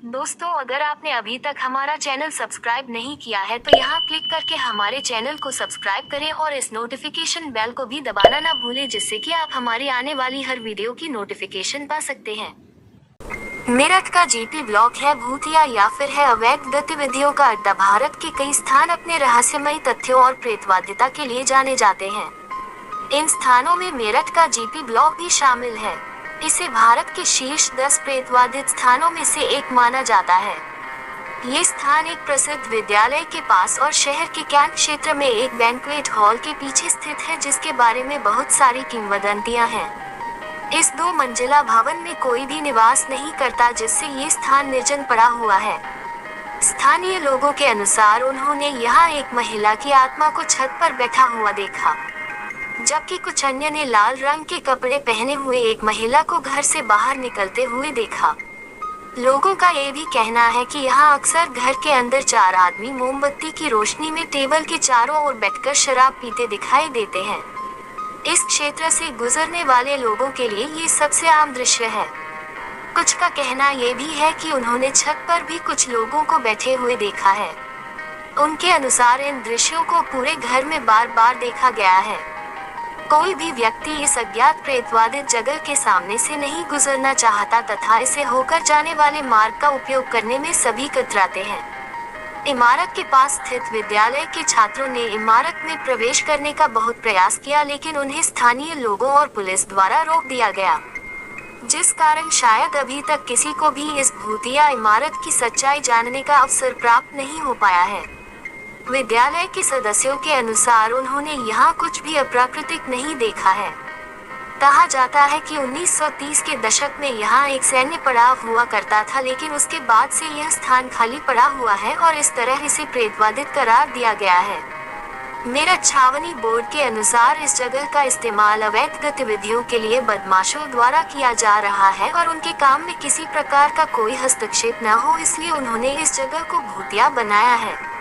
दोस्तों, अगर आपने अभी तक हमारा चैनल सब्सक्राइब नहीं किया है तो यहाँ क्लिक करके हमारे चैनल को सब्सक्राइब करें और इस नोटिफिकेशन बेल को भी दबाना ना भूलें, जिससे कि आप हमारी आने वाली हर वीडियो की नोटिफिकेशन पा सकते हैं। मेरठ का जीपी ब्लॉक है भूतिया या फिर है अवैध गतिविधियों का अड्डा। भारत के कई स्थान अपने रहस्यमयी तथ्यों और प्रेतवादिता के लिए जाने जाते हैं। इन स्थानों में मेरठ का जीपी ब्लॉक भी शामिल है। इसे भारत के शीर्ष 10 प्रेतवादित स्थानों में से एक माना जाता है। ये स्थान एक प्रसिद्ध विद्यालय के पास और शहर के कैंट क्षेत्र में एक बैंक्वेट हॉल के पीछे स्थित है, जिसके बारे में बहुत सारी किंवदंतियां हैं। इस 2 मंजिला भवन में कोई भी निवास नहीं करता, जिससे ये स्थान निर्जन पड़ा हुआ है। स्थानीय लोगों के अनुसार उन्होंने यहाँ एक महिला की आत्मा को छत पर बैठा हुआ देखा, जबकि कुछ अन्य ने लाल रंग के कपड़े पहने हुए एक महिला को घर से बाहर निकलते हुए देखा। लोगों का ये भी कहना है कि यहाँ अक्सर घर के अंदर 4 आदमी मोमबत्ती की रोशनी में टेबल के चारों ओर बैठकर शराब पीते दिखाई देते हैं। इस क्षेत्र से गुजरने वाले लोगों के लिए ये सबसे आम दृश्य है। कुछ का कहना ये भी है कि उन्होंने छत पर भी कुछ लोगों को बैठे हुए देखा है। उनके अनुसार इन दृश्यों को पूरे घर में बार बार देखा गया है। कोई भी व्यक्ति इस अज्ञात प्रेतवादित जगह के सामने से नहीं गुजरना चाहता तथा इसे होकर जाने वाले मार्ग का उपयोग करने में सभी कतराते हैं। इमारत के पास स्थित विद्यालय के छात्रों ने इमारत में प्रवेश करने का बहुत प्रयास किया, लेकिन उन्हें स्थानीय लोगों और पुलिस द्वारा रोक दिया गया, जिस कारण शायद अभी तक किसी को भी इस भूतिया इमारत की सच्चाई जानने का अवसर प्राप्त नहीं हो पाया है। विद्यालय के सदस्यों के अनुसार उन्होंने यहाँ कुछ भी अप्राकृतिक नहीं देखा है। कहा जाता है कि 1930 के दशक में यहाँ एक सैन्य पड़ाव हुआ करता था, लेकिन उसके बाद से यह स्थान खाली पड़ा हुआ है और इस तरह इसे प्रेतवादित करार दिया गया है। मेरठ छावनी बोर्ड के अनुसार इस जगह का इस्तेमाल अवैध गतिविधियों के लिए बदमाशों द्वारा किया जा रहा है और उनके काम में किसी प्रकार का कोई हस्तक्षेप न हो, इसलिए उन्होंने इस जगह को भूतिया बनाया है।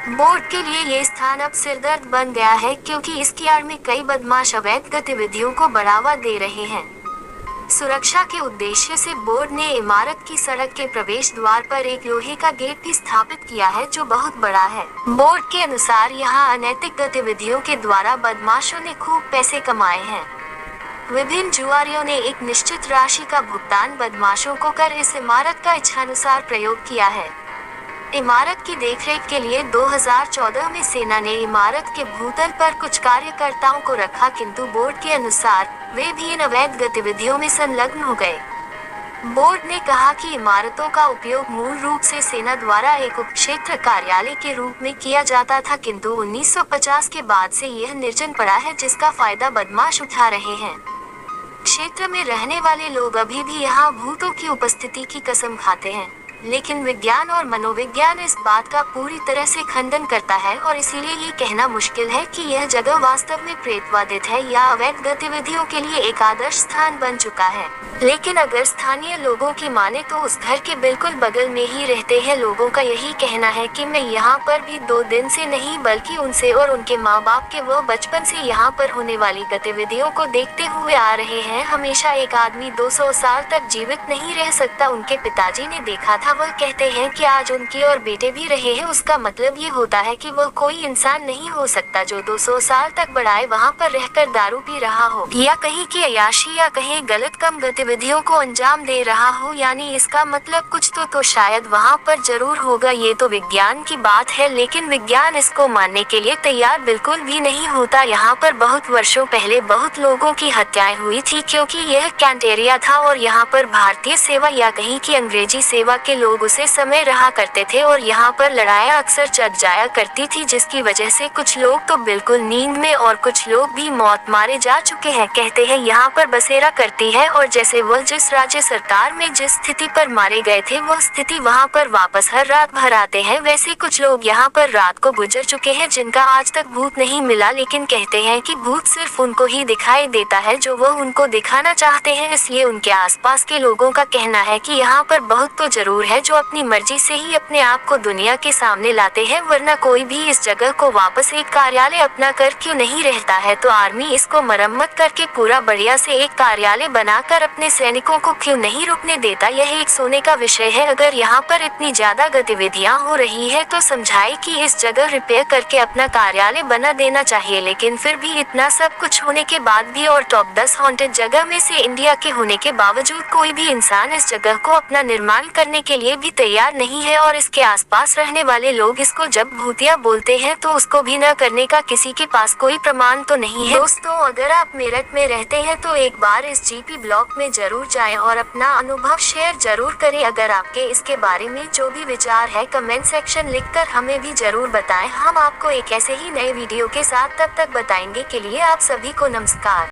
बोर्ड के लिए ये स्थान अब सिरदर्द बन गया है, क्योंकि इसकी आड़ में कई बदमाश अवैध गतिविधियों को बढ़ावा दे रहे हैं। सुरक्षा के उद्देश्य से बोर्ड ने इमारत की सड़क के प्रवेश द्वार पर एक लोहे का गेट भी स्थापित किया है, जो बहुत बड़ा है। बोर्ड के अनुसार यहाँ अनैतिक गतिविधियों के द्वारा बदमाशों ने खूब पैसे कमाए हैं। विभिन्न जुआरियों ने एक निश्चित राशि का भुगतान बदमाशों को कर इस इमारत का इच्छानुसार प्रयोग किया है। इमारत की देखरेख के लिए 2014 में सेना ने इमारत के भूतल पर कुछ कार्यकर्ताओं को रखा, किंतु बोर्ड के अनुसार वे भी इन अवैध गतिविधियों में संलग्न हो गए। बोर्ड ने कहा कि इमारतों का उपयोग मूल रूप से सेना द्वारा एक उपक्षेत्र कार्यालय के रूप में किया जाता था, किंतु 1950 के बाद से यह निर्जन पड़ा है, जिसका फायदा बदमाश उठा रहे हैं। क्षेत्र में रहने वाले लोग अभी भी यहाँ भूतों की उपस्थिति की कसम खाते हैं, लेकिन विज्ञान और मनोविज्ञान इस बात का पूरी तरह से खंडन करता है और इसीलिए ये कहना मुश्किल है कि यह जगह वास्तव में प्रेतवादित है या अवैध गतिविधियों के लिए एक आदर्श स्थान बन चुका है। लेकिन अगर स्थानीय लोगों की माने तो उस घर के बिल्कुल बगल में ही रहते हैं लोगों का यही कहना है कि मैं यहाँ पर भी 2 दिन से नहीं बल्कि उनसे और उनके माँ बाप के वो बचपन से यहाँ पर होने वाली गतिविधियों को देखते हुए आ रहे हैं। हमेशा एक आदमी 200 साल तक जीवित नहीं रह सकता, उनके पिताजी ने देखा था। वह कहते हैं कि आज उनकी और बेटे भी रहे हैं, उसका मतलब ये होता है कि वह कोई इंसान नहीं हो सकता जो 200 साल तक बढ़ाए वहाँ पर रहकर दारू पी रहा हो या कहीं की अय्याशी या कहीं गलत कम गतिविधियों को अंजाम दे रहा हो। यानी इसका मतलब कुछ तो शायद वहाँ पर जरूर होगा। ये तो विज्ञान की बात है, लेकिन विज्ञान इसको मानने के लिए तैयार बिल्कुल भी नहीं होता। यहाँ पर बहुत वर्षों पहले बहुत लोगों की हत्याएं हुई थी, क्योंकि यह कैंट एरिया था और यहाँ पर भारतीय सेवा या कहीं की अंग्रेजी सेवा के लोग उसे समय रहा करते थे और यहाँ पर लड़ाइयाँ अक्सर चल जाया करती थी, जिसकी वजह से कुछ लोग तो बिल्कुल नींद में और कुछ लोग भी मौत मारे जा चुके हैं। कहते हैं यहाँ पर बसेरा करती है और जैसे वह जिस राज्य सरकार में जिस स्थिति पर मारे गए थे वह स्थिति वहाँ पर वापस हर रात भर आते हैं, वैसे कुछ लोग यहाँ पर रात को गुजर चुके हैं जिनका आज तक भूत नहीं मिला, लेकिन कहते हैं कि भूत सिर्फ उनको ही दिखाई देता है जो वह उनको दिखाना चाहते हैं। इसलिए उनके आसपास के लोगों का कहना है कि यहाँ पर बहुत तो जरूर है जो अपनी मर्जी से ही अपने आप को दुनिया के सामने लाते हैं, वरना कोई भी इस जगह को वापस एक कार्यालय अपना कर क्यों नहीं रहता है। तो आर्मी इसको मरम्मत करके पूरा बढ़िया से एक कार्यालय बनाकर अपने सैनिकों को क्यों नहीं रुकने देता। यह एक सोने का विषय है। अगर यहाँ पर इतनी ज्यादा गतिविधियाँ हो रही है तो समझाए कि इस जगह रिपेयर करके अपना कार्यालय बना देना चाहिए। लेकिन फिर भी इतना सब कुछ होने के बाद भी और टॉप 10 हॉन्टेड जगह में से इंडिया के होने के बावजूद कोई भी इंसान इस जगह को अपना निर्माण करने के लिए भी तैयार नहीं है। और इसके आसपास रहने वाले लोग इसको जब भूतिया बोलते हैं तो उसको भी न करने का किसी के पास कोई प्रमाण तो नहीं है। दोस्तों, अगर आप मेरठ में रहते हैं तो एक बार इस जीपी ब्लॉक में जरूर जाएं और अपना अनुभव शेयर जरूर करें। अगर आपके इसके बारे में जो भी विचार है कमेंट सेक्शन लिखकर हमें भी जरूर बताएं। हम आपको एक ऐसे ही नए वीडियो के साथ तब तक बताएंगे के लिए आप सभी को नमस्कार।